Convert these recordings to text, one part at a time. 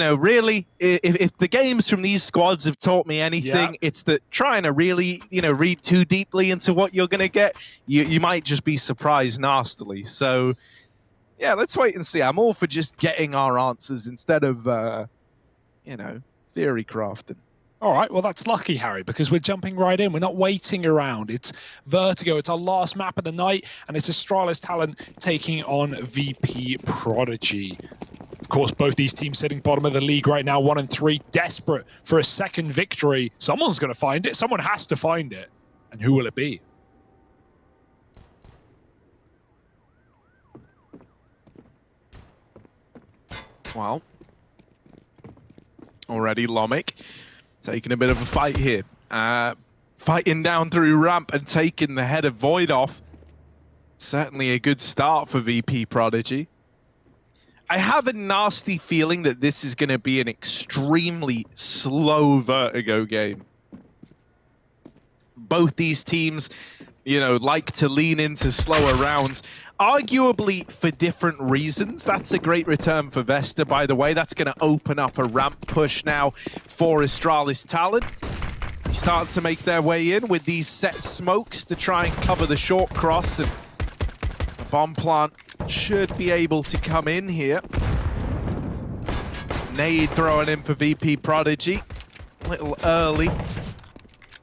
No, really, if the games from these squads have taught me anything, it's that trying to really, read too deeply into what you're going to get, you might just be surprised nastily. So, yeah, let's wait and see. I'm all for just getting our answers instead of, theory crafting. All right, well, that's lucky, Harry, because we're jumping right in. We're not waiting around. It's Vertigo. It's our last map of the night, and it's Astralis Talent taking on Vp.Prodigy. Of course, both these teams sitting bottom of the league right now, 1-3, desperate for a second victory. Someone's going to find it. Someone has to find it. And who will it be? Well, already Lomic taking a bit of a fight here. Fighting down through ramp and taking the head of Void off. Certainly a good start for Vp.Prodigy. I have a nasty feeling that this is going to be an extremely slow Vertigo game. Both these teams, like to lean into slower rounds, arguably for different reasons. That's a great return for Vesta, by the way. That's going to open up a ramp push now for Astralis Talent. They start to make their way in with these set smokes to try and cover the short cross, and the bomb plant should be able to come in here. Nade throwing in for Vp.Prodigy. A little early.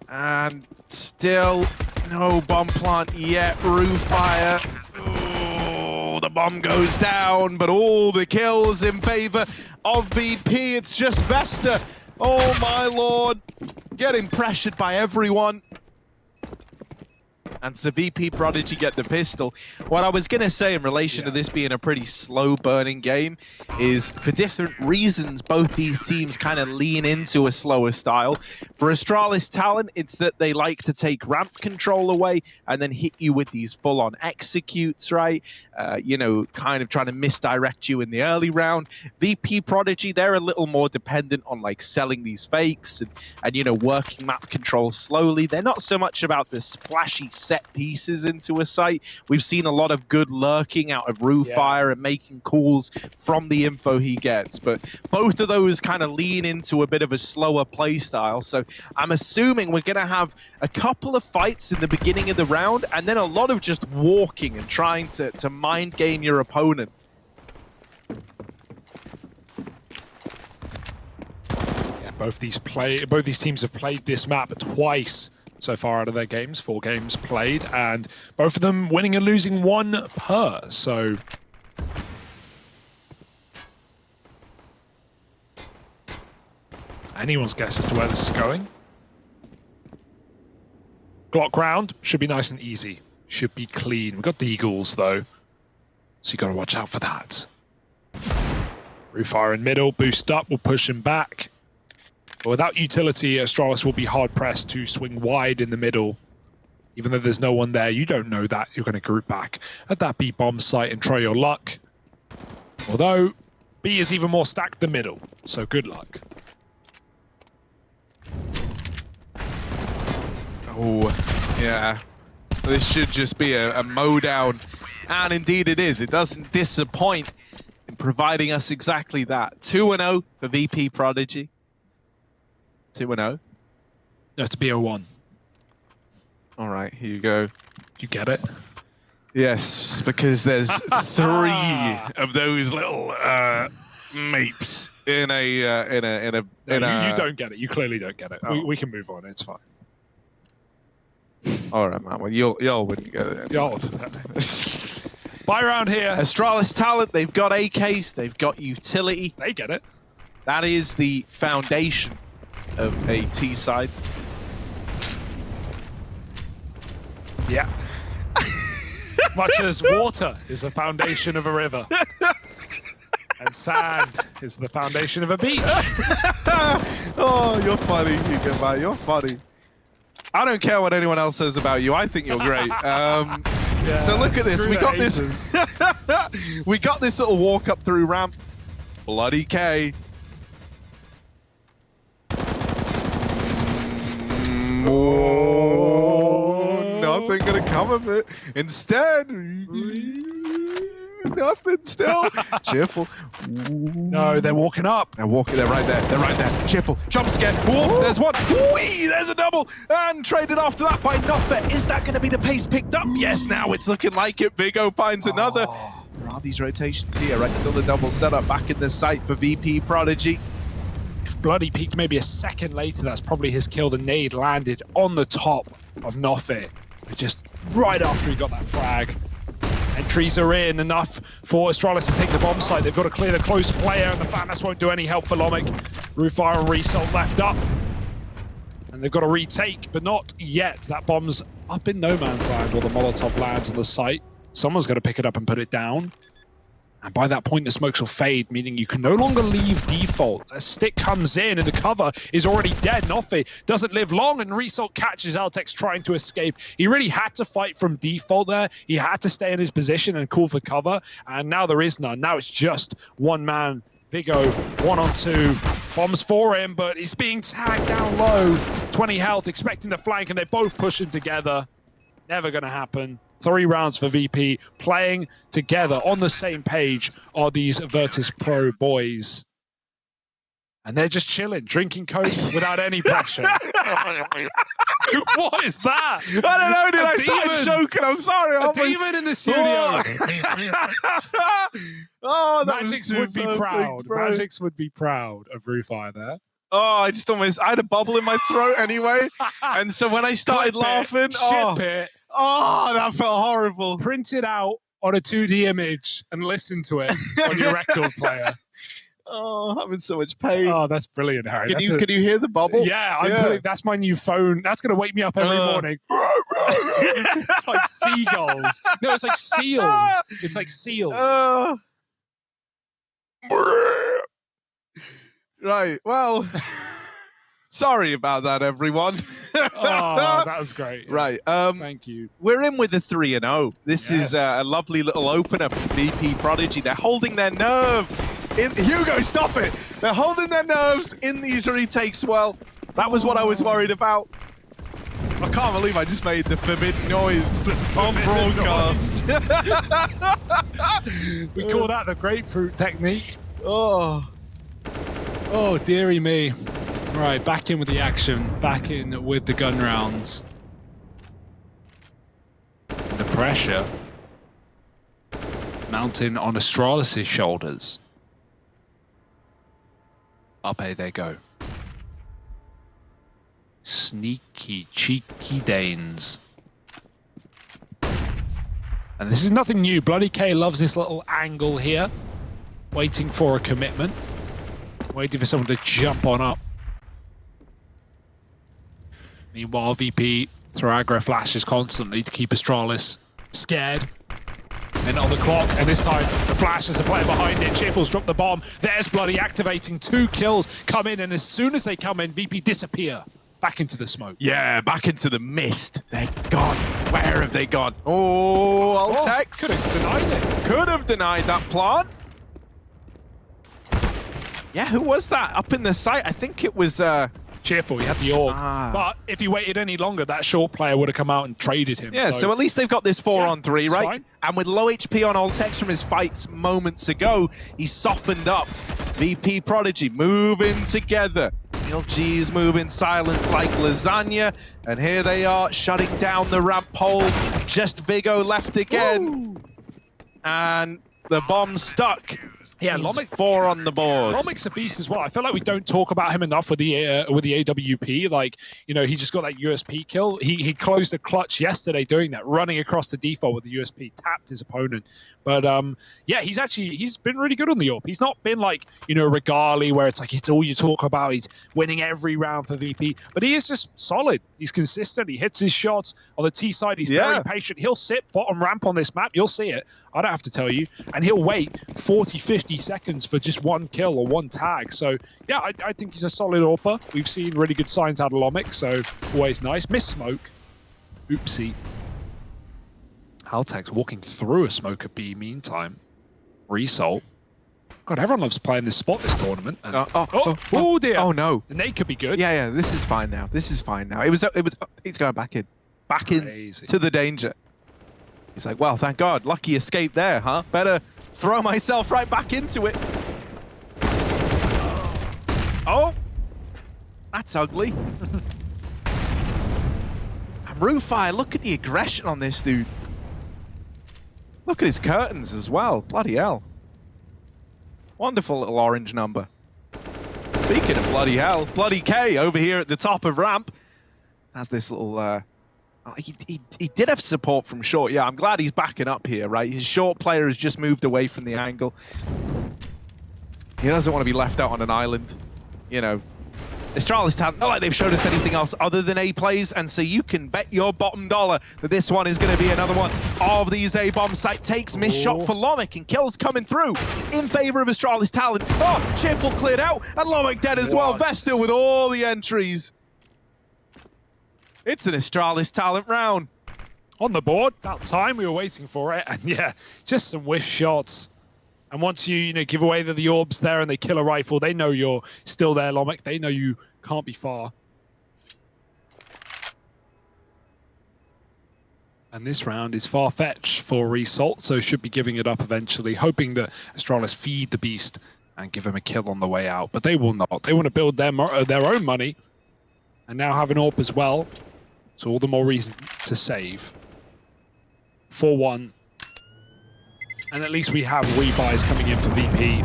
And still no bomb plant yet. Roof fire. Oh, the bomb goes down, but all the kills in favor of VP. It's just Vesta. Oh my lord. Getting pressured by everyone. And so Vp.Prodigy get the pistol. What I was going to say in relation to this being a pretty slow-burning game is, for different reasons, both these teams kind of lean into a slower style. For Astralis Talent, it's that they like to take ramp control away and then hit you with these full-on executes, right? Kind of trying to misdirect you in the early round. Vp.Prodigy, they're a little more dependent on, selling these fakes and working map control slowly. They're not so much about the splashy set pieces into a site. We've seen a lot of good lurking out of Roof Fire and making calls from the info he gets, but both of those kind of lean into a bit of a slower play style. So I'm assuming we're going to have a couple of fights in the beginning of the round and then a lot of just walking and trying to mind game your opponent. Yeah, both these teams have played this map twice so far out of their games, 4 games played, and both of them winning and losing 1 per. So anyone's guess as to where this is going. Glock round should be nice and easy. Should be clean. We've got Deagles though, so you got to watch out for that. Roof fire in middle, boost up, will push him back. But without utility, Astralis will be hard-pressed to swing wide in the middle. Even though there's no one there, you don't know that. You're going to group back at that B bomb site and try your luck. Although, B is even more stacked than middle, so good luck. Oh, yeah. This should just be a mow down. And indeed it is. It doesn't disappoint in providing us exactly that. 2-0 for Vp.Prodigy. 2-0. No, it's BO1. All right, here you go. Do you get it? Yes, because there's 3 of those little mapes in a. You don't get it. You clearly don't get it. Oh. We can move on. It's fine. All right, man. Well, y'all wouldn't get it. Y'all. Buy round here. Astralis Talent. They've got AKs. They've got utility. They get it. That is the foundation of a T side. Yeah. Much as water is the foundation of a river. And sand is the foundation of a beach. Oh, you're funny, Hugo. You're funny. I don't care what anyone else says about you. I think you're great. Yeah, so look at this. We got haters. this. We got this little walk up through ramp. Bloody K. Oh, nothing gonna come of it. Instead, Nothing still. Cheerful. No, they're walking up. They're walking. They're right there. They're right there. Cheerful. Jump scare. Whoa, there's one. Whee! There's a double. And traded after that by Nofet. Is that going to be the pace picked up? Yes, now it's looking like it. Vigo finds another. There are these rotations here, right? Still the double setup back in the sight for Vp.Prodigy. If Bloody peaked maybe a second later, that's probably his kill. The nade landed on the top of Nofet, just right after he got that frag. Entries are in, enough for Astralis to take the bomb site. They've got to clear the close player, and the Fatness won't do any help for Lomic. Roofire and Result left up. And they've got to retake, but not yet. That bomb's up in no man's land, or the Molotov lands on the site. Someone's got to pick it up and put it down. And by that point, the smokes will fade, meaning you can no longer leave default. A stick comes in, and the cover is already dead. Noffe doesn't live long, and Result catches Altex trying to escape. He really had to fight from default there. He had to stay in his position and call for cover, and now there is none. Now it's just one man. Vigo, 1-on-2. Bombs for him, but he's being tagged down low. 20 health, expecting the flank, and they're both pushing together. Never going to happen. 3 rounds for VP, playing together on the same page are these Virtus Pro boys. And they're just chilling, drinking Coke without any pressure. What is that? I don't know, dude. I started choking. I'm sorry. A demon in the studio. Oh, that Magix would be proud. Magix would be proud of Roofire there. Oh, I just almost, I had a bubble in my throat anyway. And so when I started laughing, ship it. Oh, that felt horrible. Print it out on a 2D image and listen to it on your record player. Oh, I'm in so much pain. Oh, that's brilliant, Harry. Can you hear the bubble? Yeah, putting, that's my new phone. That's going to wake me up every morning. It's like seagulls. No, it's like seals. It's like seals. Right, well, sorry about that, everyone. Oh, that was great. Right. Thank you. We're in with a 3-0. This is a lovely little opener for Vp.Prodigy. They're holding their nerve. Hugo, stop it! They're holding their nerves in these retakes well. That was what I was worried about. I can't believe I just made the forbidden noise on broadcast. We call that the grapefruit technique. Oh, dearie me. Right, back in with the action. Back in with the gun rounds. The pressure mounting on Astralis' shoulders. Up they go. Sneaky, cheeky Danes. And this is nothing new. Bloody K loves this little angle here. Waiting for a commitment. Waiting for someone to jump on up. Meanwhile, VP through aggro flashes constantly to keep Astralis scared. Then on the clock, and this time the flash is a player behind it. Cheerful's dropped the bomb. There's Bloody activating. 2 kills come in, and as soon as they come in, VP disappear back into the smoke. Yeah, back into the mist. They're gone. Where have they gone? Oh, Altex. Could have denied it. Could have denied that plant. Yeah, who was that up in the site? I think it was... Cheerful, he had the orb. But if he waited any longer, that short player would have come out and traded him. Yeah, so at least they've got this 4-on-3, right? Fine. And with low HP on Altex from his fights moments ago, he softened up. Vp.Prodigy moving together. G's moving silence like lasagna. And here they are shutting down the ramp pole. Just Vigo left again. Woo. And the bomb stuck. Yeah, Lomic 4 on the board. Lomic's a beast as well. I feel like we don't talk about him enough with the AWP. Like, you know, he just got that USP kill. He closed the clutch yesterday doing that, running across the default with the USP, tapped his opponent. But yeah, he's been really good on the AWP. He's not been like, you know, Regali, where it's like it's all you talk about. He's winning every round for VP, but he is just solid. He's consistent. He hits his shots on the T side. He's very patient. He'll sit bottom ramp on this map. You'll see it. I don't have to tell you. And he'll wait 40, 50 seconds for just 1 kill or 1 tag. So yeah, I think he's a solid AWPer. We've seen really good signs out of Lomic, so always nice. Miss smoke. Oopsie. Altex walking through a smoke at B meantime. Result. God, everyone loves playing this spot this tournament. And oh dear. Oh no. The nade could be good. Yeah, this is fine now. This is fine now. It's going back in. Back in to the danger. He's like, well, thank God. Lucky escape there, huh? Better throw myself right back into it. Oh, that's ugly. And Rufire, look at the aggression on this dude. Look at his curtains as well. Bloody hell. Wonderful little orange number. Speaking of bloody hell, Bloody K over here at the top of ramp has this little... he did have support from short. Yeah, I'm glad he's backing up here, right? His short player has just moved away from the angle. He doesn't want to be left out on an island. You know, Astralis talent, not like they've showed us anything else other than A plays, and so you can bet your bottom dollar that this one is going to be another one of these A bomb site takes. Missed shot for Lomic, and kills coming through in favor of Astralis talent. Oh, Cheerful cleared out, and Lomic dead as well. Vesta with all the entries. It's an Astralis talent round. On the board, about time we were waiting for it, and yeah, just some whiff shots. And once you give away the orbs there and they kill a rifle, they know you're still there, Lomic. They know you can't be far. And this round is far-fetched for Result, so should be giving it up eventually, hoping that Astralis feed the beast and give him a kill on the way out. But they will not. They want to build their own money, and now have an AWP as well. So all the more reason to save. 4-1. And at least we have rebuys coming in for VP.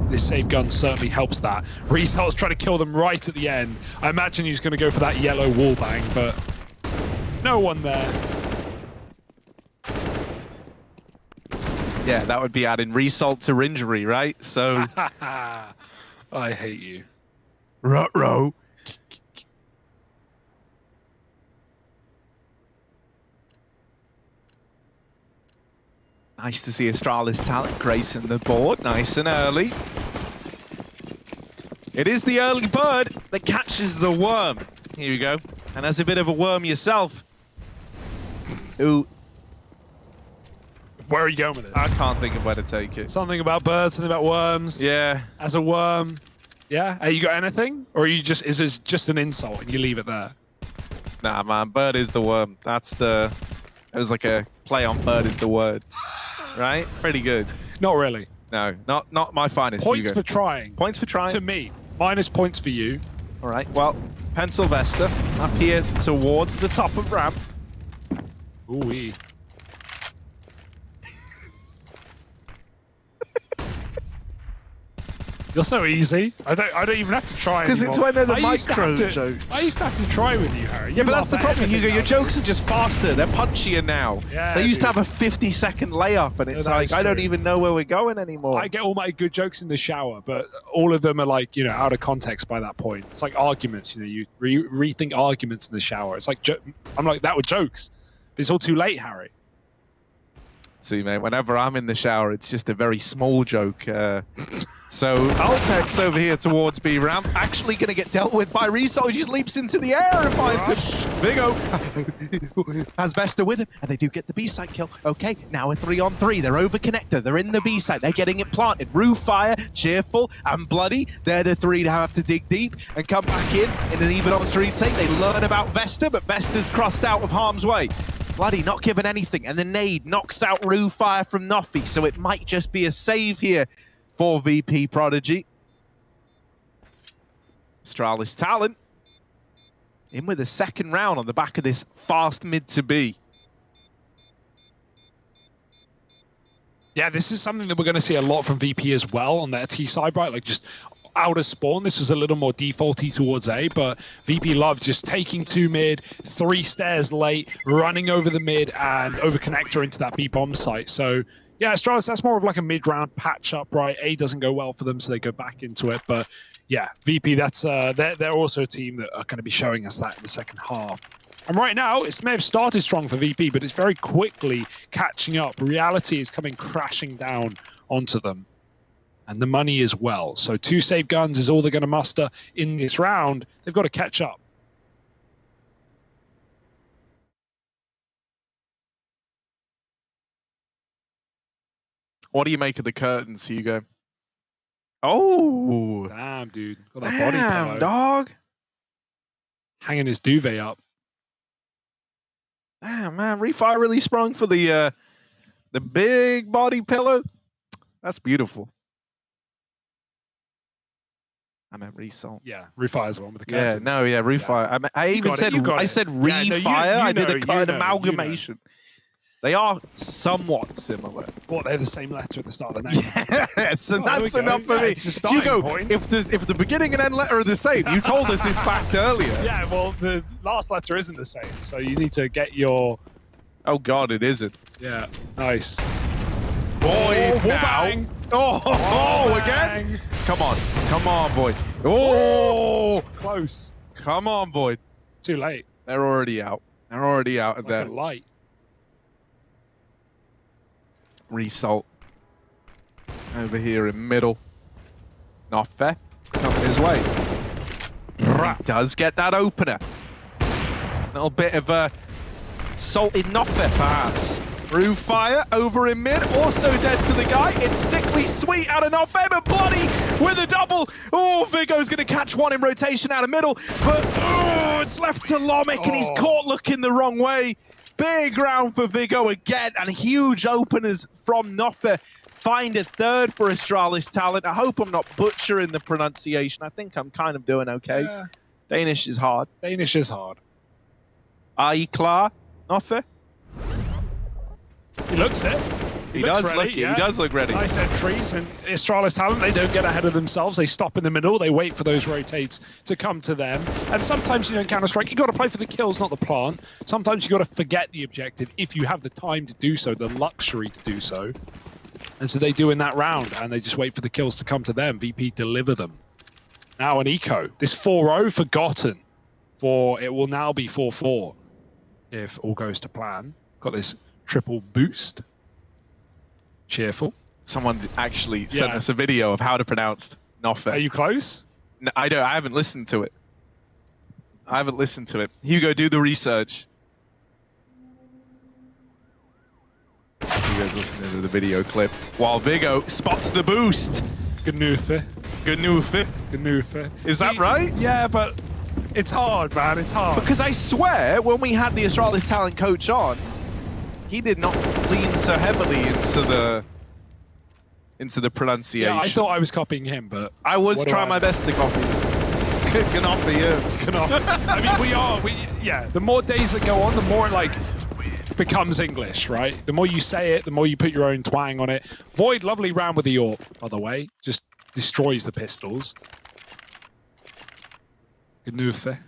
This save gun certainly helps that. Result's trying to kill them right at the end. I imagine he's going to go for that yellow wallbang, but no one there. Yeah, that would be adding Result to injury, right? So... I hate you. Ruh-roh. Nice to see Astralis talent gracing the board nice and early. It is the early bird that catches the worm. Here you go. And as a bit of a worm yourself. Ooh. Where are you going with this? I can't think of where to take it. Something about birds, something about worms. Yeah. As a worm. Yeah? Have you got anything? Or are you just, is it just an insult and you leave it there? Nah, man. Bird is the worm. That's the... It was like a play on bird is the word. Right? Pretty good. Not really. No, not my finest. Points Hugo. for trying. Points for trying. To me. Minus points for you. All right. Well, Pencil Vesta up here towards the top of ramp. Ooh-wee. You're so easy. I don't even have to try because it's when they're the I used micro jokes. I used to have to try with you, Harry. Yeah, but that's the problem, Hugo. Your jokes are just faster. They're punchier now. Yeah, they used to have a 50-second layup, and it's like, I don't even know where we're going anymore. I get all my good jokes in the shower, but all of them are like, out of context by that point. It's like arguments, you rethink arguments in the shower. It's like, I'm like, that were jokes. But it's all too late, Harry. See, mate, whenever I'm in the shower, it's just a very small joke. So Altex over here towards B ramp, actually going to get dealt with by Resol. He just leaps into the air and finds him. Vigo has Vesta with him, and they do get the B site kill. Okay, now a 3-on-3. They're over connector. They're in the B site. They're getting it planted. Rufire, Cheerful, and Bloody. They're the three to have to dig deep and come back in an even odds retake. They learn about Vesta, but Vesta's crossed out of harm's way. Bloody not given anything, and the nade knocks out Rufire from Noffy, so it might just be a save here for Vp.Prodigy. Astralis talent in with a second round on the back of this fast mid to B. Yeah, this is something that we're going to see a lot from VP as well on their T side, right? Like just out of spawn, this was a little more defaulty towards A, but VP love just taking 2 mid, 3 stairs late, running over the mid and over connector into that B bomb site. So yeah, Astralis, that's more of like a mid-round patch-up, right? A doesn't go well for them, so they go back into it. But yeah, VP, that's they're also a team that are going to be showing us that in the second half. And right now, it may have started strong for VP, but it's very quickly catching up. Reality is coming crashing down onto them. And the money as well. So 2 save guns is all they're going to muster in this round. They've got to catch up. What do you make of the curtains, Hugo? Oh! Damn, dude. Got that body pillow. Dog! Hanging his duvet up. Damn, man. Refire really sprung for the big body pillow. That's beautiful. I meant resalt. Yeah, Refire's the one with the Yeah, curtains. no, yeah, refire. Yeah. I even said I said refire. I did an amalgamation. They are somewhat similar. What, they're the same letter at the start of the name? Yes, and that's enough for me. Hugo, if the beginning and end letter are the same, you told us this fact earlier. Yeah, well, the last letter isn't the same, so you need to get your... Oh, God, it isn't. Yeah, nice. Boy, now. Again? Come on, Void. Oh! Close. Come on, Void. Too late. They're already out. They're already out of there. Like a light. Result. Over here in middle. Not fair. Coming his way. He does get that opener. Little bit of a salted Noffe, perhaps. Through fire, over in mid, also dead to the guy. It's sickly sweet out of Noffe, but Bloody with a double. Oh, Vigo's going to catch one in rotation out of middle, but it's left to Lomic, and he's caught looking the wrong way. Big round for Vigo again, and huge openers from Noffe. Find a third for Astralis talent. I hope I'm not butchering the pronunciation. I think I'm kind of doing okay. Yeah. Danish is hard. Danish is hard. Are you klar, Noffe? He looks it. He does look ready. Nice entries, and Astralis talent, they don't get ahead of themselves. They stop in the middle. They wait for those rotates to come to them. And sometimes, you know, in Counter-Strike, you got to play for the kills, not the plant. Sometimes you got to forget the objective if you have the time to do so, the luxury to do so. And so they do in that round, and they just wait for the kills to come to them. VP deliver them. Now an eco. This 4-0 forgotten. It will now be 4-4 if all goes to plan. Got this triple boost. Cheerful. Someone actually sent us a video of how to pronounce Noffe. Are you close? No, I haven't listened to it. Hugo, do the research. Hugo's listening to the video clip while Vigo spots the boost. Gnuffe. Is that right? Yeah, but it's hard, man. It's hard. Because I swear, when we had the Astralis talent coach on, he did not lean so heavily into the pronunciation. Yeah, I thought I was copying him, but I was trying my best to copy. Gnuffe, yeah. Gnuffe. I mean, the more days that go on, the more it like becomes English, right? The more you say it, the more you put your own twang on it. Void, lovely round with the AWP, by the way. Just destroys the pistols. Gnuffe.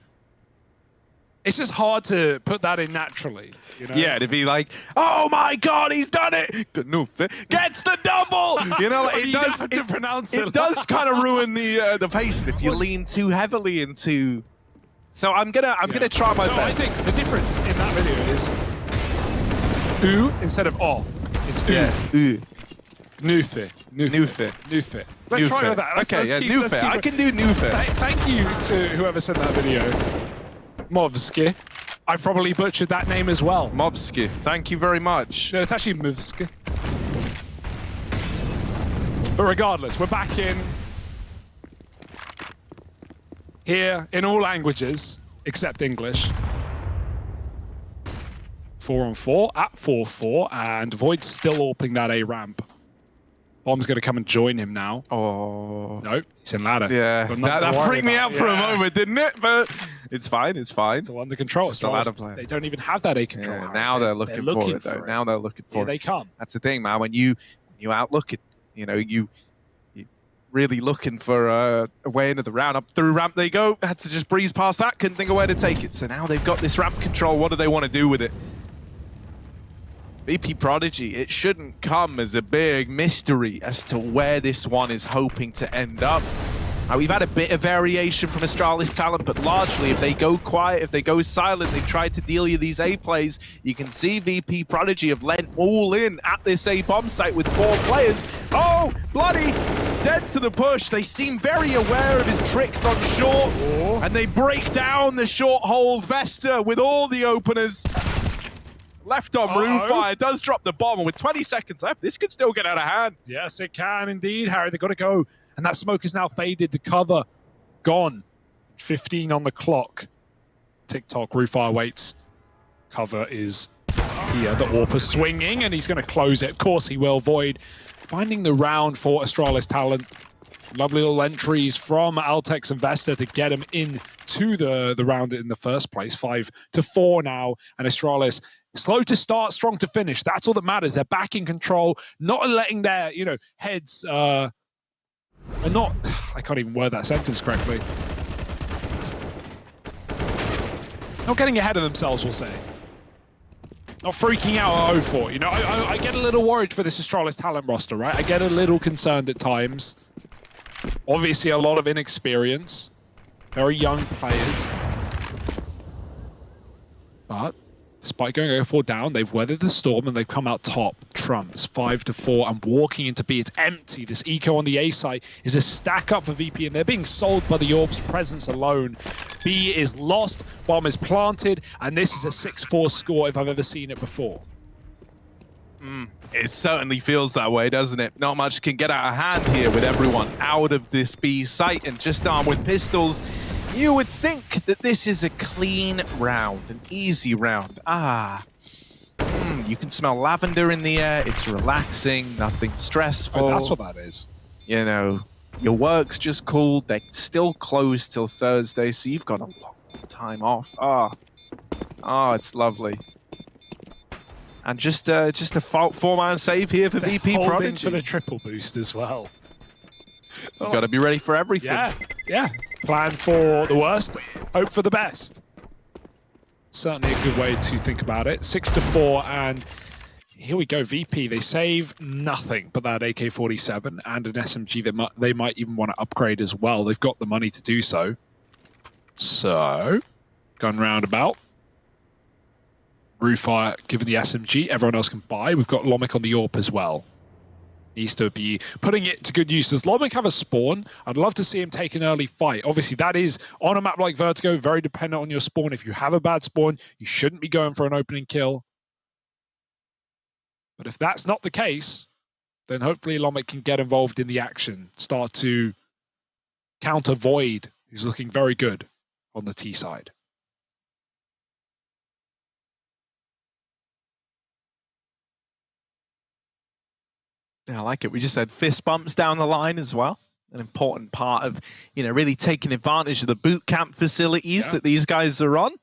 It's just hard to put that in naturally, you know? Yeah, to be like, oh my God, he's done it! Gnuffe gets the double! You know, like, it does kind of ruin the pace if you lean too heavily into. So I'm gonna try my best. I think the difference in that video is oo instead of o. It's oo. Yeah. Ooh. Gnuffe. Let's try with that. Gnuffe. I can do Gnuffe. Thank you to whoever sent that video. Movski. I probably butchered that name as well. Movski. Thank you very much. No, it's actually Movski. But regardless, we're back in here in all languages except English. 4-on-4 at 4-4, and Void's still AWPing that A ramp. Bomb's going to come and join him now. Oh. Nope, he's in ladder. Yeah, that freaked me out for a moment, didn't it? But it's fine, it's fine. It's all under control. Just a ladder play. They don't even have that A control. Yeah, now they're looking for it, though. Now they're looking for it. They come. That's the thing, man. When you outlook it, you know, you really looking for a way into the round. Up through ramp they go. Had to just breeze past that. Couldn't think of where to take it. So now they've got this ramp control. What do they want to do with it? Vp.Prodigy, it shouldn't come as a big mystery as to where this one is hoping to end up. We've had a bit of variation from Astralis talent, but largely if they go quiet, if they go silent, they've tried to deal you these A plays. You can see Vp.Prodigy have lent all in at this A bomb site with 4 players. Oh, Bloody dead to the push. They seem very aware of his tricks on short, and they break down the short hold Vesta with all the openers. Left on Roofire, does drop the bomb, and with 20 seconds left, this could still get out of hand. Yes, it can indeed, Harry. They've got to go. And that smoke is now faded. The cover gone. 15 on the clock. TikTok, Roofire waits. Cover is here. The AWP is swinging, and he's going to close it. Of course he will. Void finding the round for Astralis Talent. Lovely little entries from Altex and Vesta to get him into the round in the first place. 5-4 now, and Astralis slow to start, strong to finish. That's all that matters. They're back in control, not letting their heads are not. I can't even word that sentence correctly. Not getting ahead of themselves, we'll say. Not freaking out at 0-4. You know, I get a little worried for this Astralis Talent roster, right? I get a little concerned at times. Obviously, a lot of inexperience. Very young players. But despite going 0-4 down, they've weathered the storm and they've come out top. Trumps 5-4 and walking into B. It's empty. This eco on the A side is a stack up for VP, and they're being sold by the Orb's presence alone. B is lost, bomb is planted, and this is a 6-4 score if I've ever seen it before. It certainly feels that way, doesn't it? Not much can get out of hand here with everyone out of this B site and just armed with pistols. You would think that this is a clean round, an easy round. You can smell lavender in the air. It's relaxing, nothing stressful. Oh, that's what that is. You know, your work's just cool. They're still closed till Thursday, so you've got a long time off. It's lovely. And just a four-man save here for Vp.Prodigy. For the triple boost as well. You've got to be ready for everything. Yeah. Plan for the worst, hope for the best. Certainly a good way to think about it. 6-4, and here we go. VP, they save nothing but that AK-47 and an SMG that they might even want to upgrade as well. They've got the money to do so. So, gun roundabout. Roofire given the SMG, everyone else can buy. We've got Lomic on the AWP as well. Needs to be putting it to good use. Does Lomic have a spawn? I'd love to see him take an early fight. Obviously, that is, on a map like Vertigo, very dependent on your spawn. If you have a bad spawn, you shouldn't be going for an opening kill. But if that's not the case, then hopefully Lomic can get involved in the action, start to counter Void, who's looking very good on the T side. Yeah, I like it. We just had fist bumps down the line as well. An important part of, really taking advantage of the boot camp facilities that these guys are on.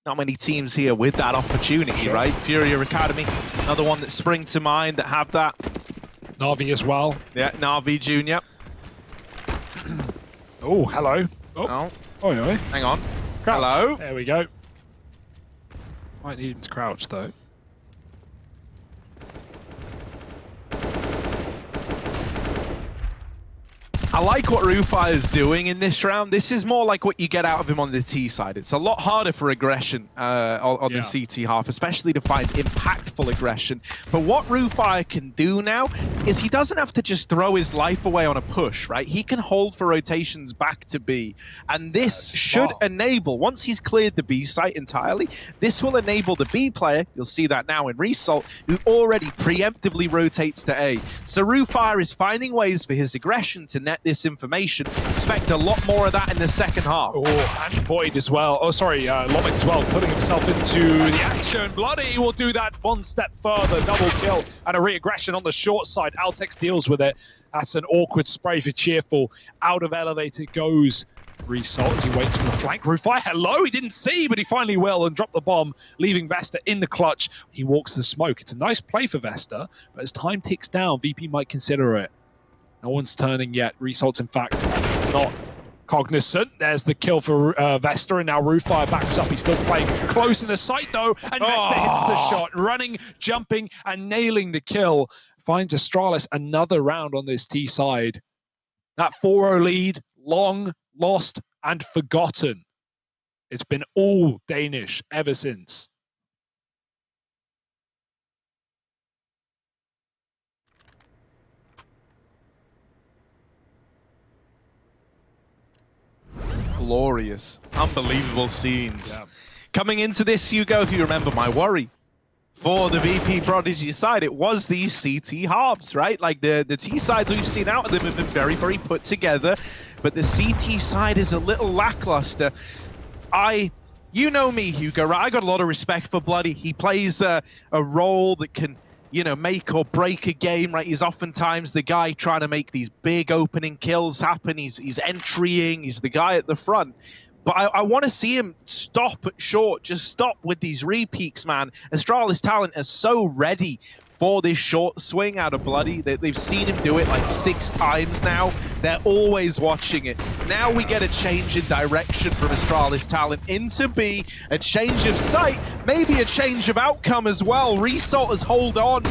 Not many teams here with that opportunity, right? Furia Academy, another one that spring to mind that have that. Na'Vi as well. Yeah, Na'Vi Jr. Oh, hello. Oh, yeah. Hang on. Crouch. Hello. There we go. Might need him to crouch, though. I like what Rufire is doing in this round. This is more like what you get out of him on the T side. It's a lot harder for aggression on the CT half, especially to find impactful aggression. But what Rufire can do now is he doesn't have to just throw his life away on a push, right? He can hold for rotations back to B. And this should enable, once he's cleared the B site entirely, this will enable the B player, you'll see that now in Result, who already preemptively rotates to A. So Rufire is finding ways for his aggression to net this information. Expect a lot more of that in the second half. Oh, and Void as well. Oh, sorry, Lomic as well, putting himself into the action. Bloody will do that one step further. Double kill and a re-aggression on the short side. Altex deals with it. That's an awkward spray for Cheerful. Out of elevator goes Result as he waits for the flank. Rufire, hello, he didn't see, but he finally will and dropped the bomb, leaving Vesta in the clutch. He walks the smoke. It's a nice play for Vesta, but as time ticks down, VP might consider it. No one's turning yet. Results, in fact, not cognizant. There's the kill for Vesta, and now Rufire backs up. He's still playing close in the sight, though, and Vesta hits the shot. Running, jumping, and nailing the kill. Finds Astralis another round on this T side. That 4-0 lead, long, lost, and forgotten. It's been all Danish ever since. Glorious, unbelievable scenes. Yeah. Coming into this, Hugo, if you remember my worry for the Vp.Prodigy side, it was these CT halves, right? Like the T sides we've seen out of them have been very, very put together, but the CT side is a little lackluster. You know me, Hugo, right? I got a lot of respect for Bloody. He plays a role that can, you know, make or break a game, right? He's oftentimes the guy trying to make these big opening kills happen. He's entrying, he's the guy at the front. But I want to see him stop at short, just stop with these repeats, man. Astralis talent is so ready for this short swing out of Bloody. They've seen him do it like 6 times now. They're always watching it. Now we get a change in direction from Astralis talent into B, a change of sight, maybe a change of outcome as well. Result has held on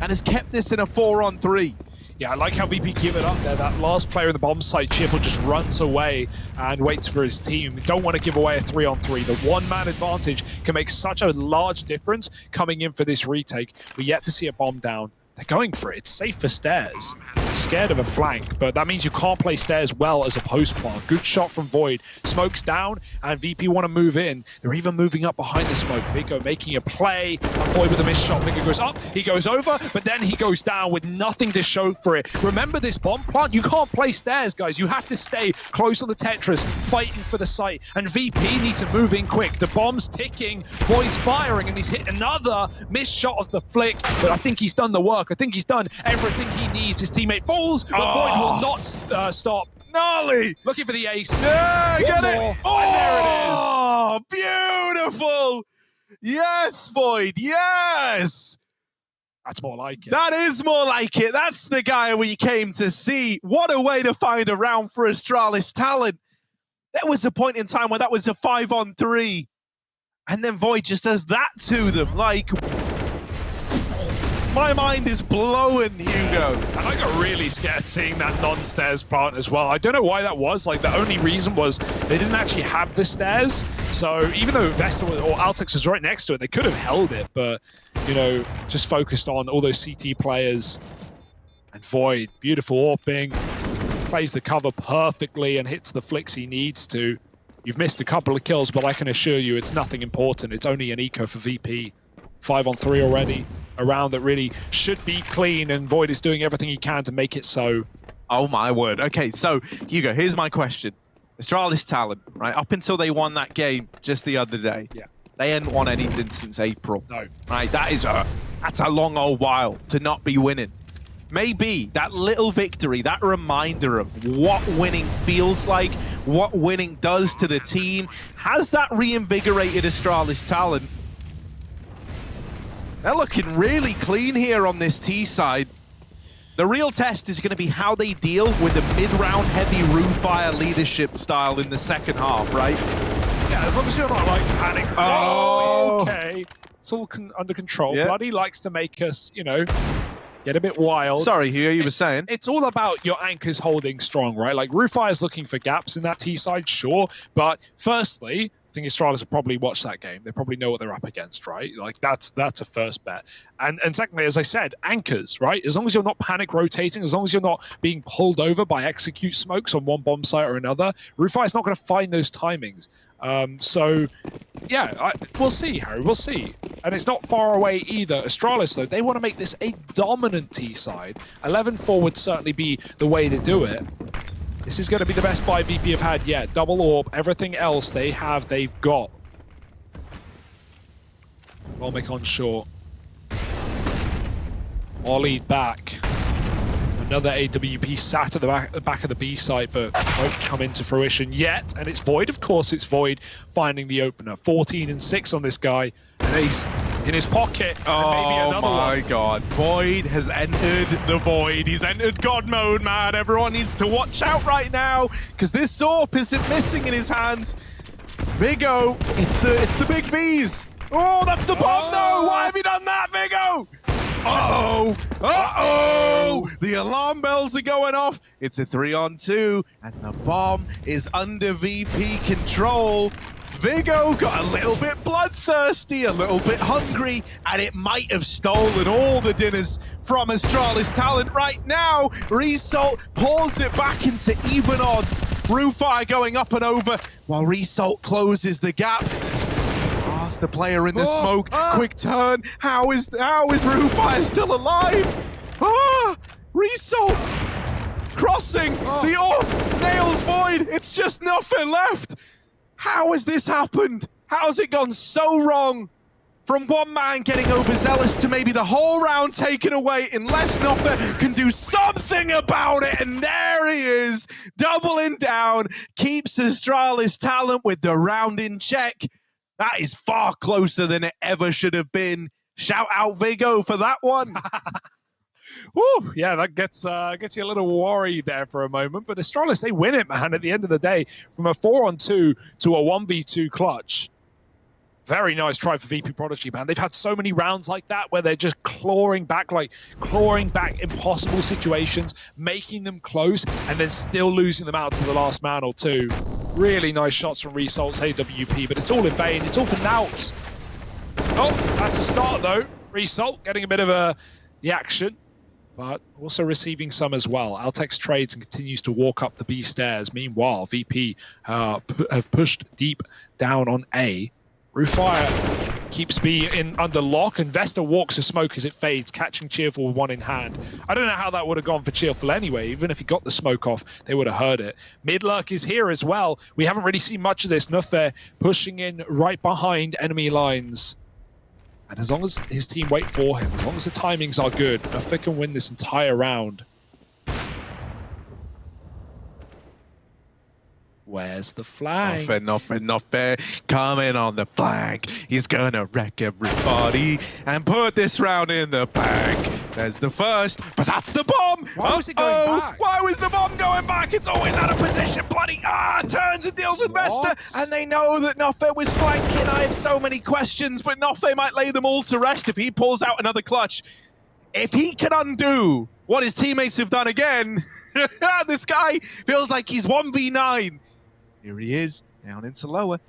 and has kept this in a 4-on-3. Yeah, I like how VP give it up there. That last player in the bomb site, Cheerful, just runs away and waits for his team. We don't want to give away a 3-on-3. The one-man advantage can make such a large difference coming in for this retake. We're yet to see a bomb down. They're going for it. It's safe for Stairs. Scared of a flank, but that means you can't play Stairs well as a post plant. Good shot from Void. Smoke's down, and VP want to move in. They're even moving up behind the smoke. Vigo making a play. And Void with a missed shot. Vigo goes up, he goes over, but then he goes down with nothing to show for it. Remember this bomb plant? You can't play Stairs, guys. You have to stay close on the Tetris, fighting for the site. And VP needs to move in quick. The bomb's ticking. Void's firing, and he's hit another missed shot of the flick. But I think he's done the work. I think he's done everything he needs. His teammate falls, but Void will not stop. Gnarly! Looking for the ace. Yeah, get it! Oh, and there it is! Beautiful! Yes, Void, yes! That's more like it. That is more like it. That's the guy we came to see. What a way to find a round for Astralis talent. There was a point in time where that was a 5-on-3. And then Void just does that to them. Like, my mind is blowing, Hugo. And I got really scared seeing that non-stairs plant as well. I don't know why that was. Like, the only reason was they didn't actually have the stairs. So even though Vesta or Altix was right next to it, they could have held it. But, you know, just focused on all those CT players. And Void, beautiful AWPing, plays the cover perfectly and hits the flicks he needs to. You've missed a couple of kills, but I can assure you it's nothing important. It's only an eco for VP. 5-on-3 already. A round that really should be clean, and Void is doing everything he can to make it so. Oh my word. Okay, so Hugo, here's my question. Astralis talent, right? Up until they won that game just the other day, Yeah. they hadn't won anything since April. No. Right, that's a long old while to not be winning. Maybe that little victory, that reminder of what winning feels like, what winning does to the team, has that reinvigorated Astralis talent? They're looking really clean here on this T side. The real test is going to be how they deal with the mid-round heavy Roofire leadership style in the second half, right? Yeah, as long as you're not like panic. Oh! Okay. It's all under control. Yeah. Bloody likes to make us, you know, get a bit wild. Sorry, Hugo, you were saying? It's all about your anchors holding strong, right? Like, Roofire's looking for gaps in that T side, sure. But firstly, I think Astralis have probably watched that game. They probably know what they're up against, right? Like, that's a first bet. And secondly, as I said, anchors, right? As long as you're not panic rotating, as long as you're not being pulled over by execute smokes on one bomb site or another, Roofire's not going to find those timings. So, yeah, we'll see, Harry. We'll see. And it's not far away either. Astralis, though, they want to make this a dominant T side. 11-4 would certainly be the way to do it. This is going to be the best buy VP have had yet. Double AWP, everything else they've got. Volmic on short. Ollie back. Another AWP sat at the back of the B site, but won't come into fruition yet. And it's Void, of course it's Void, finding the opener. 14-6 on this guy. An ace in his pocket. And maybe another Oh my one. god. Void has entered the Void. He's entered God mode, man. Everyone needs to watch out right now, because this AWP isn't missing in his hands. Vigo, it's the big Bs. Oh, that's the bomb, no! Why have you done that, Vigo? Uh-oh! Uh-oh! The alarm bells are going off. It's a 3-on-2, and the bomb is under VP control. Vigo got a little bit bloodthirsty, a little bit hungry, and it might have stolen all the dinners from Astralis talent right now. Result pulls it back into even odds. Roofire going up and over, while Result closes the gap. The player in the smoke, quick turn. How is Roofire still alive? Result crossing the AWP, nails Void. It's just nothing left. How has this happened? How's it gone so wrong? From one man getting overzealous to maybe the whole round taken away unless Noffa can do something about it. And there he is, doubling down, keeps Astralis talent with the round in check. That is far closer than it ever should have been. Shout out Vigo for that one. Woo, yeah, that gets you a little worried there for a moment. But Astralis, they win it, man, at the end of the day. From a 4-on-2 to a 1v2 clutch. Very nice try for Vp.Prodigy, man. They've had so many rounds like that where they're just clawing back impossible situations, making them close, and then still losing them out to the last man or two. Really nice shots from Resalt's AWP, but it's all in vain. It's all for naught. Oh, that's a start, though. Resalt getting a bit of the action, but also receiving some as well. Altex trades and continues to walk up the B stairs. Meanwhile, VP have pushed deep down on A. Roofire keeps B in under lock, and Vesta walks the smoke as it fades, catching Cheerful with one in hand. I don't know how that would have gone for Cheerful anyway. Even if he got the smoke off, they would have heard it. Midlurk is here as well. We haven't really seen much of this. Nuffe pushing in right behind enemy lines. And as long as his team wait for him, as long as the timings are good, Nuffe can win this entire round. Where's the flank? Noffe, coming on the flank. He's gonna wreck everybody and put this round in the bank. There's the first, but that's the bomb! Why was it going back? Why was the bomb going back? It's always out of position, bloody turns and deals with Vesta, and they know that Noffe was flanking. I have so many questions, but Noffe might lay them all to rest if he pulls out another clutch. If he can undo what his teammates have done again, this guy feels like he's 1v9. Here he is, down into lower.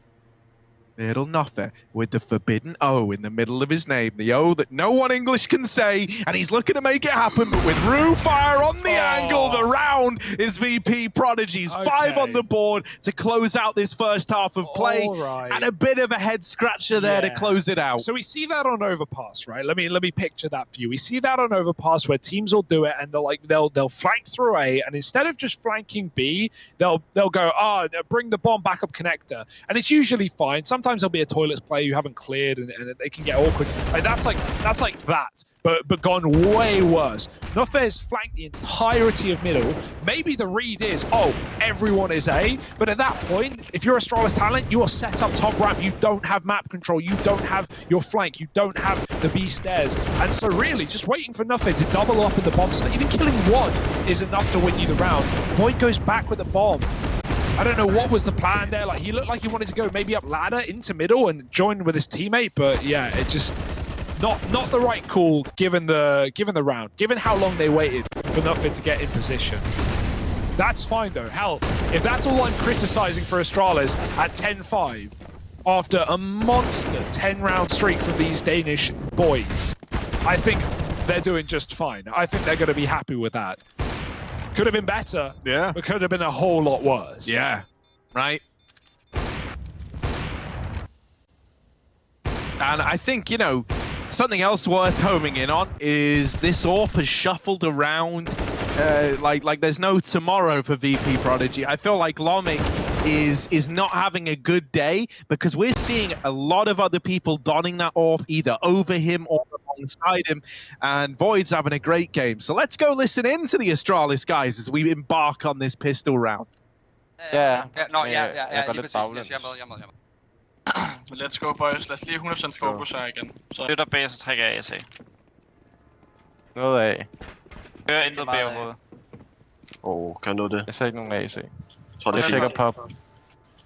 Little Noffe with the forbidden O in the middle of his name. The O that no one English can say, and he's looking to make it happen, but with Roofire on the angle, the round is Vp.Prodigy's. Okay. 5 on the board to close out this first half of play, and a bit of a head scratcher there to close it out. So we see that on Overpass, right? Let me picture that for you. We see that on Overpass where teams will do it, and they'll flank through A, and instead of just flanking B, they'll go, bring the bomb back up connector, and it's usually fine. Sometimes there'll be a toilets player you haven't cleared, and they can get awkward. Like, that's like that, but gone way worse. Nofe's flanked the entirety of middle. Maybe the read is, everyone is A, but at that point, if you're Astralis talent, you are set up top ramp. You don't have map control. You don't have your flank. You don't have the B stairs. And so really, just waiting for Noffe to double up in the bomb slot, even killing one is enough to win you the round. Void goes back with the bomb. I don't know what was the plan there. Like, he looked like he wanted to go maybe up ladder into middle and join with his teammate, but yeah, it just not the right call given the round, given how long they waited for Nuffe to get in position. That's fine though. Hell, if that's all I'm criticizing for Astralis at 10-5 after a monster 10-round streak from these Danish boys, I think they're doing just fine. I think they're going to be happy with that. Could have been better, but could have been a whole lot worse. Yeah, right. And I think, something else worth homing in on is this AWP has shuffled around like there's no tomorrow for Vp.Prodigy. I feel like Lomik is not having a good day because we're seeing a lot of other people donning that AWP either over him or alongside him, and Void's having a great game. So let's go listen in to the Astralis guys as we embark on this pistol round. Yeah. Let's go, boys. Lad os lige 100% fokus her igen. Så. Det der B, så trækker jeg AC. Noget af. Hører intet B overhovedet. Kan du det? Jeg ser ikke nogen AC. Tror det Jeg tjekker pop.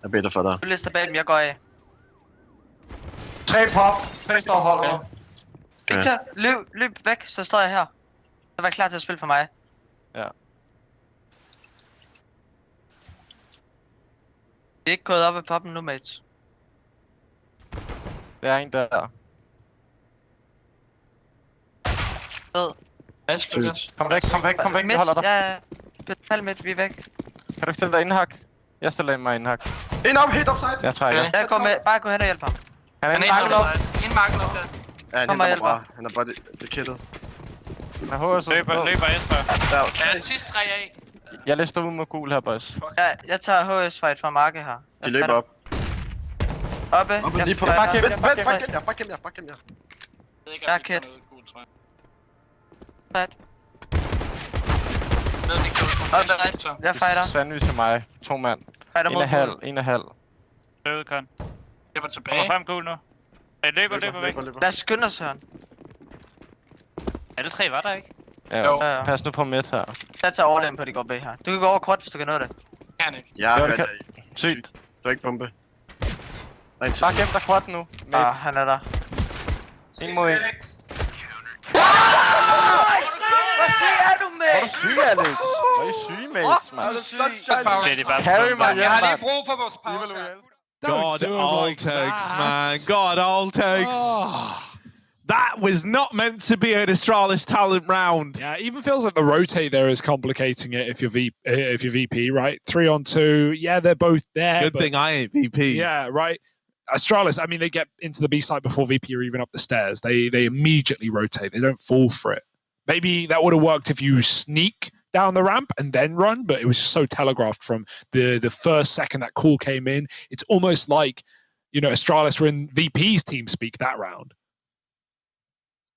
Jeg beder for dig. Du lister bag dem, jeg går af. 3 pop. 3 står hold. Victor, løb væk, så står jeg her. Så vær klar til at spille for mig. Ja. Vi er ikke gået op af poppen nu, mates. Der er en der. Fed. Ask, Lukas. Kom væk, Midt, jeg holder dig. Ja, betal midt, vi er væk. Kan du ikke stille dig indhak? Jeg stiller mig indhak. Ind op, helt offside! Jeg trækker. Okay. Jeg går med, bare gå hen og hjælp ham. Han er Han en er marken op. en marken op der. Ja, han Kom og henter hjælp mig mig. bare. Han er bare det kittet. Han håber så. Løber efter. Der. Ja, sidst 3 af. Jeg lister ud mod gul her, boys. Ja, jeg tager HS fight fra Marke her. De løber op. Oppe. Oppe lige på. Bare kæm, Vent, bare vent, kæm. bare gem jer, bare gem jer. Det er ikke Ja, rigtig Kit. sådan noget gult, tror jeg. Fat. Med Victor. Oppe ret. Jeg fighter. Sandwich til mig. 2 mand. Fighter mod gul. 1,5. Døde, Kon. Jeg var Kommer tilbage. frem gul nu. Løber væk. Lad os skynde os, Søren. Alle 3 var der ikke? Ja, Jo. pas nu på midt her. Jeg tager all in på, at de går B her. Du kan gå over kort, hvis du kan nå det. Kan ikke. Ja, Jo, hør det dig. Sygt. Du er ikke bombe. Nej, Bare gem dig quad nu. Ah, han er der. 1 mod 1. Hvor syg er du, Hvor er mate? du syg, Alex? Hvor er I syge, mates, Er du mand? syg? Det er de bare Carry mig hjem, Jeg har lige mand. brug for vores pause her. God, do it all like takes, that. man. God, all takes. Oh. That was not meant to be an Astralis talent round. Yeah, it even feels like the rotate there is complicating it if you're VP, right? 3 on 2. Yeah, they're both there. Good but thing I ain't VP. Yeah, right. Astralis, I mean, they get into the B site before VP are even up the stairs. They immediately rotate. They don't fall for it. Maybe that would have worked if you sneak down the ramp and then run, but it was so telegraphed from the first second that call came in. It's almost like, you know, Astralis were in VP's team speak that round.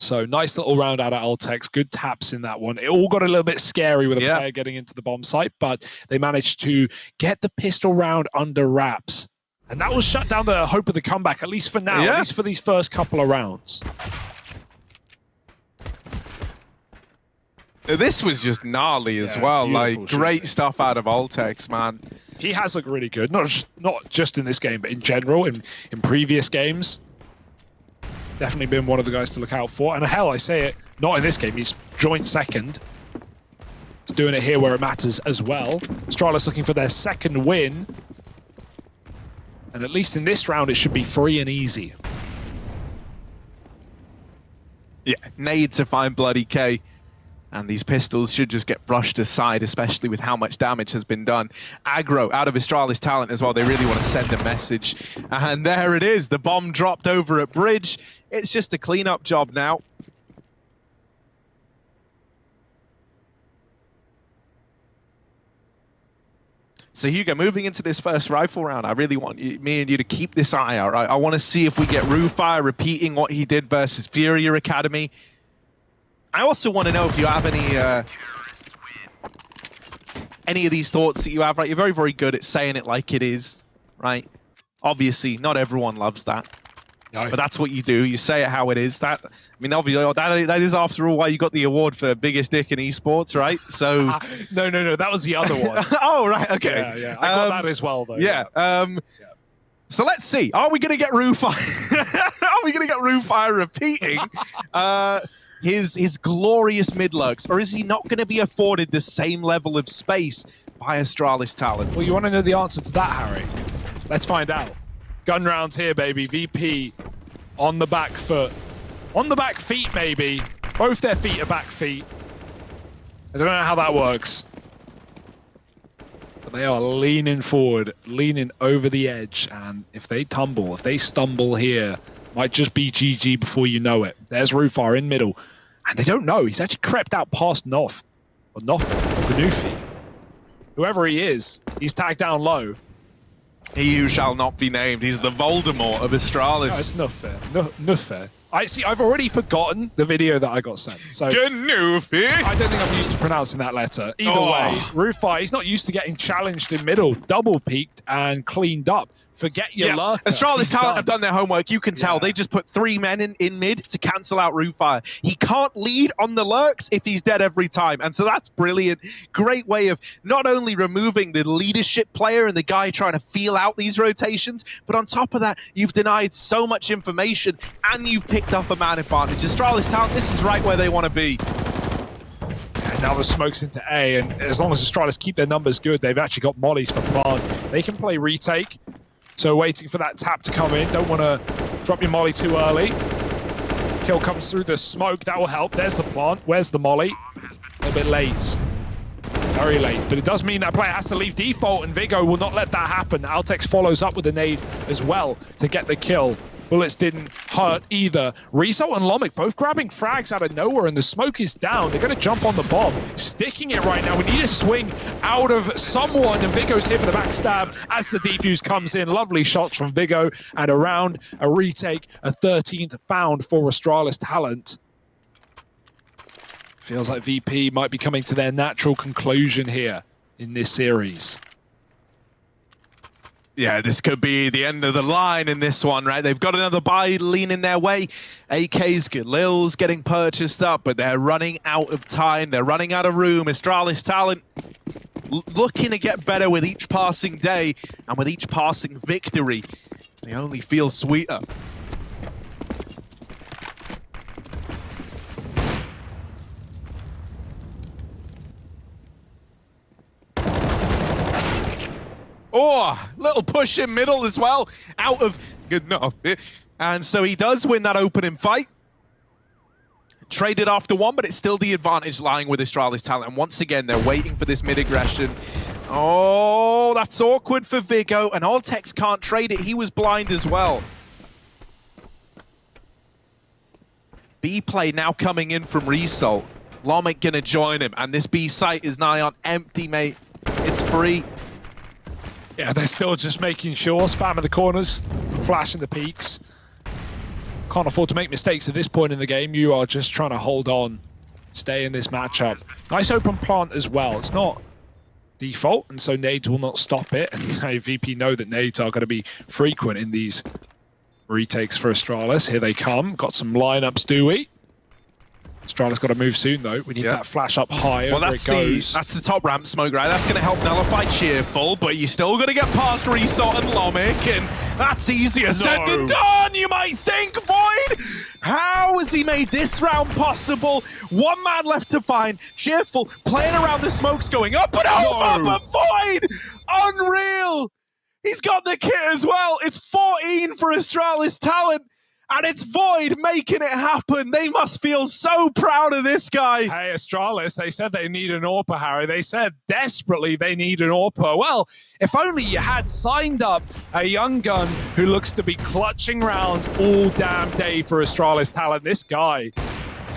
So nice little round out of Altex. Good taps in that one. It all got a little bit scary with a player getting into the bomb site, but they managed to get the pistol round under wraps. And that will shut down the hope of the comeback, at least for now, at least for these first couple of rounds. This was just gnarly as Yeah, well. beautiful Like, great shooting. stuff out of Altex, man. He has looked really good, not just in this game, but in general, in previous games. Definitely been one of the guys to look out for. And hell, I say it, not in this game. He's joint second. He's doing it here where it matters as well. Astralis looking for their second win. And at least in this round, it should be free and easy. Yeah, nade to find Bloody K. And these pistols should just get brushed aside, especially with how much damage has been done. Aggro out of Astralis talent as well. They really want to send a message. And there it is. The bomb dropped over at bridge. It's just a cleanup job now. So Hugo, moving into this first rifle round, I really want me and you to keep this eye out. Right? I want to see if we get Rufire repeating what he did versus Furia Academy. I also want to know if you have any of these thoughts that you have. Right, you're very, very good at saying it like it is, right? Obviously, not everyone loves that, but that's what you do. You say it how it is. That, I mean, obviously, that is after all why you got the award for biggest dick in esports, right? So no, that was the other one. oh, right, okay. Yeah, I got that as well, though. Yeah. So let's see. Are we going to get Rufire? Are we going to get Rufire repeating? His glorious mid-lurks, or is he not going to be afforded the same level of space by Astralis talent? Well, you want to know the answer to that, Harry? Let's find out. Gun rounds here, baby. VP on the back foot. On the back feet, maybe. Both their feet are back feet. I don't know how that works. But they are leaning forward, leaning over the edge. And if they tumble, if they stumble here, might just be GG before you know it. There's Rufire in middle. And they don't know. He's actually crept out past Noff. Or Noff, or Ganufi. Whoever he is, he's tagged down low. He who shall not be named. He's the Voldemort of Astralis. No, it's not fair. Not fair. I've already forgotten the video that I got sent. So Ganufi! I don't think I'm used to pronouncing that letter. Either way, Rufire, he's not used to getting challenged in middle, double peaked and cleaned up. Forget your lurker. Astralis He's talent done. have done their homework. You can tell. They just put 3 men in mid to cancel out Rufire. He can't lead on the lurks if he's dead every time. And so that's brilliant. Great way of not only removing the leadership player and the guy trying to feel out these rotations, but on top of that, you've denied so much information and you've picked up a man advantage. Astralis talent, this is right where they want to be. And now the smoke's into A, and as long as Astralis keep their numbers good, they've actually got mollies for plant. They can play retake. So waiting for that tap to come in. Don't want to drop your molly too early. Kill comes through the smoke. That will help. There's the plant. Where's the molly? A little bit late. Very late. But it does mean that player has to leave default, and Vigo will not let that happen. Altex follows up with a nade as well to get the kill. bullets didn't hurt either. Result and Lomic both grabbing frags out of nowhere, and the smoke is down. They're going to jump on the bomb, sticking it right now. We need a swing out of someone, and Vigo's here for the backstab as the defuse comes in. Lovely shots from Vigo, and around a retake, a 13th found for Astralis Talent. Feels like VP might be coming to their natural conclusion here in this series. Yeah, this could be the end of the line in this one, right? They've got another buy leaning their way. AK's Galil's getting purchased up, but they're running out of time. They're running out of room. Astralis Talent looking to get better with each passing day, and with each passing victory, they only feel sweeter. Oh, little push in middle as well. Out of good enough. And so he does win that opening fight. Traded after one, but it's still the advantage lying with Astralis Talent. And once again, they're waiting for this mid-aggression. Oh, that's awkward for Vigo. And Altex can't trade it. He was blind as well. B-play now coming in from Result. Lomic gonna join him. And this B site is nigh on empty, mate. It's free. Yeah, they're still just making sure, spamming the corners, flashing the peaks. Can't afford to make mistakes at this point in the game. You are just trying to hold on, stay in this matchup. Nice open plant as well. It's not default, and so nades will not stop it. And VP know that nades are going to be frequent in these retakes for Astralis. Here they come. Got some lineups, do we? Astralis got to move soon, though. We need that flash up higher. Well, that's the top ramp smoke, right? That's going to help nullify Cheerful, but you still got to get past Resort and Lomic, and that's easier said than done, you might think, Void! How has he made this round possible? One man left to find. Cheerful playing around the smokes, going up and over, but Void! Unreal! He's got the kit as well. It's 14 for Astralis Talent. And it's Void making it happen. They must feel so proud of this guy. Hey, Astralis, they said they need an AWPer, Harry. They said desperately they need an AWPer. Well, if only you had signed up a young gun who looks to be clutching rounds all damn day for Astralis Talent. This guy,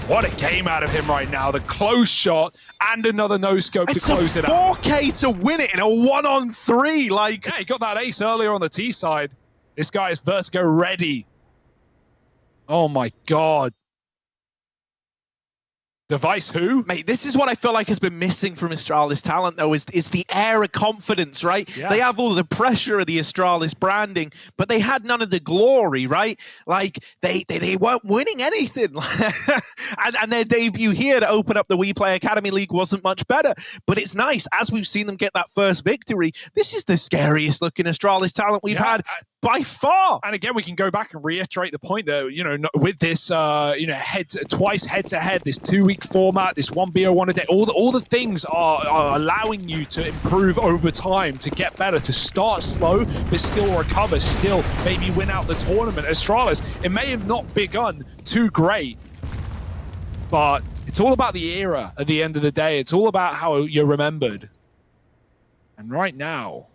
what a game out of him right now. The close shot and another no-scope to close it out. 4K to win it in a 1-on-3. Like, yeah, he got that ace earlier on the T side. This guy is Vertigo ready. Oh my God. Device who? Mate, this is what I feel like has been missing from Astralis Talent, though, is the air of confidence, right? Yeah. They have all the pressure of the Astralis branding, but they had none of the glory, right? Like, they weren't winning anything. and their debut here to open up the Weplay Academy League wasn't much better, but it's nice. As we've seen them get that first victory, this is the scariest looking Astralis Talent we've had by far. And again, we can go back and reiterate the point that, you know, with this, twice head-to-head, this 2-week format, this 1BO1 a day, all the things are allowing you to improve over time, to get better, to start slow, but still recover, still maybe win out the tournament. Astralis, it may have not begun too great, but it's all about the era at the end of the day. It's all about how you're remembered. And right now,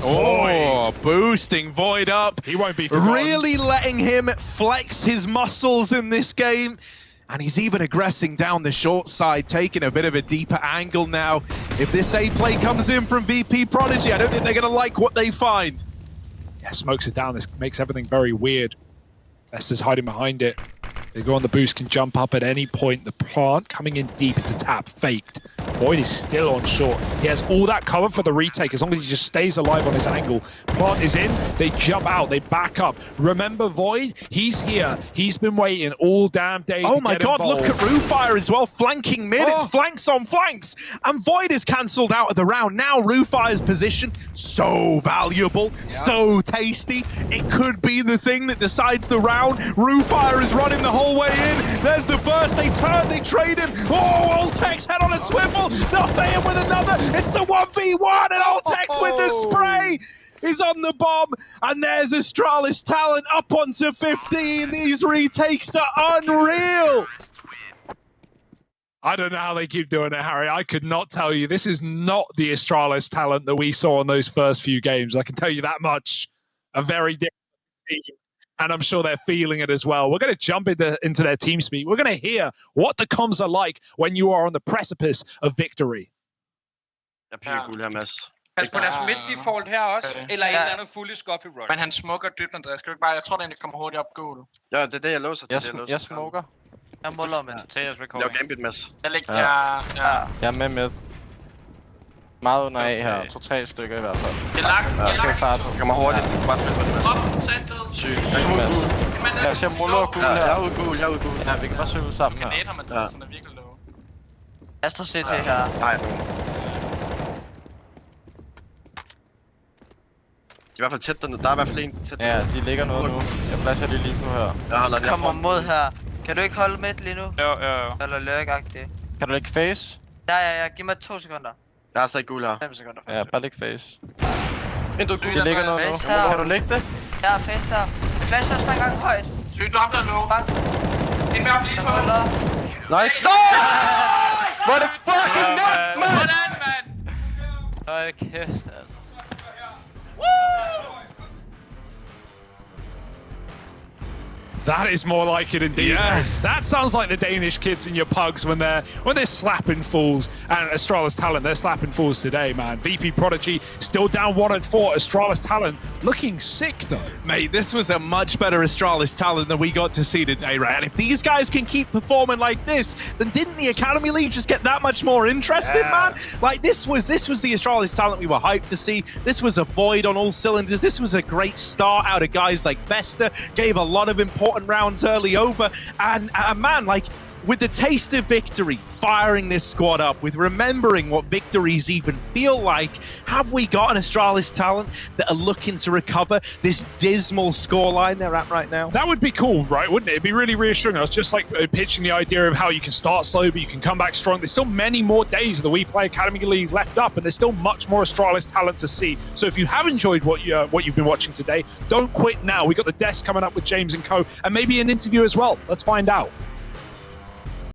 Oh, boosting Void up. he won't be forgotten. Really letting him flex his muscles in this game. And he's even aggressing down the short side, taking a bit of a deeper angle now. If this A play comes in from Vp.Prodigy, I don't think they're going to like what they find. Yeah, smokes it down. This makes everything very weird. Lester's hiding behind it. They go on the boost, can jump up at any point. The plant coming in deep into tap, faked. Void is still on short. He has all that cover for the retake as long as he just stays alive on his angle. Plant is in, they jump out, they back up. Remember Void? He's here. He's been waiting all damn day Oh to my get God, involved. look at Roofire as well, flanking mid. It's flanks on flanks. And Void is cancelled out of the round. Now Roofire's position, so valuable, so tasty. It could be the thing that decides the round. Roofire is running the whole way in. There's the burst, they turn, they trade him. Oh, Altex head on a swivel. They'll pay him with another. It's the 1v1 and Altex with the spray. Is on the bomb, and there's Astralis Talent up onto 15. These retakes are unreal. I don't know how they keep doing it, Harry. I could not tell you. This is not the Astralis Talent that we saw in those first few games. I can tell you that much. A very different team. And I'm sure they're feeling it as well. We're going to jump into their team speak. We're going to hear what the comms are like when you are on the precipice of victory. Jeg piger guld her, Mads. Pas på deres mid-default her også, eller et eller andet fully scoffy rush. Men han smukker dybt, Andreas. Skal du ikke bare... Jeg tror, det egentlig kommer hurtigt op goal. Ja, det er det, jeg låser. Jeg smoker. Jeg måler, men... TS Lav recording. gambit, Mads. Jeg ligger... Ja. Ja. Jeg er med. Meget under A her. 2-3 stykker i hvert fald. Det er lagt. Ja, skal starte. Kom hurtigt. Bare spil på den, Mads. Op, centret. Sygt. Jeg er ude. Jeg ser Muller og Gul Ja, jeg her. er ude gul, jeg er ude gul. Ja, vi kan bare søge ud sammen her. Kanater, men det er sådan virkelig low. Astra CT her. Nej. I hvert fald tæt dernede. Der er i hvert fald en tæt Ja, de ligger noget nu. Jeg flasher lige nu her. Jeg holder den Kommer mod her. Kan du ikke holde midt lige nu? Jo. Eller lurk-agtigt? Kan du lægge face? Ja. Giv mig 2 sekunder. Jeg er stadig gul her. 5 sekunder. Ja, bare læg face. Men du er gul. De ligger noget nu. Face her. Kan du lægge det? Ja, face her. Jeg flasher også bare en gang højt. Sygt, du har der low. Bang. En mere blive Jeg på. holder. Nice. Hvor er det fucking nemt, mand! Hvordan, mand? Hold kæft, altså. That is more like it indeed. Yeah. That sounds like the Danish kids in your pugs when they're slapping fools. And Astralis Talent, they're slapping fools today, man. Vp.Prodigy still down 1-4. Astralis Talent looking sick though. Mate, this was a much better Astralis talent than we got to see today, right? And if these guys can keep performing like this, then didn't the Academy League just get that much more interesting, man? Like this was the Astralis talent we were hyped to see. This was a void on all cylinders. This was a great start out of guys like Vesta, gave a lot of important rounds early over, and man, like with the taste of victory, firing this squad up, with remembering what victories even feel like, have we got an Astralis talent that are looking to recover this dismal scoreline they're at right now? That would be cool, right? Wouldn't it? It'd be really reassuring. I was just like pitching the idea of how you can start slow, but you can come back strong. There's still many more days of the Weplay Academy League left up, and there's still much more Astralis talent to see. So if you have enjoyed what you've been watching today, don't quit now. We got the desk coming up with James and Co, and maybe an interview as well. Let's find out.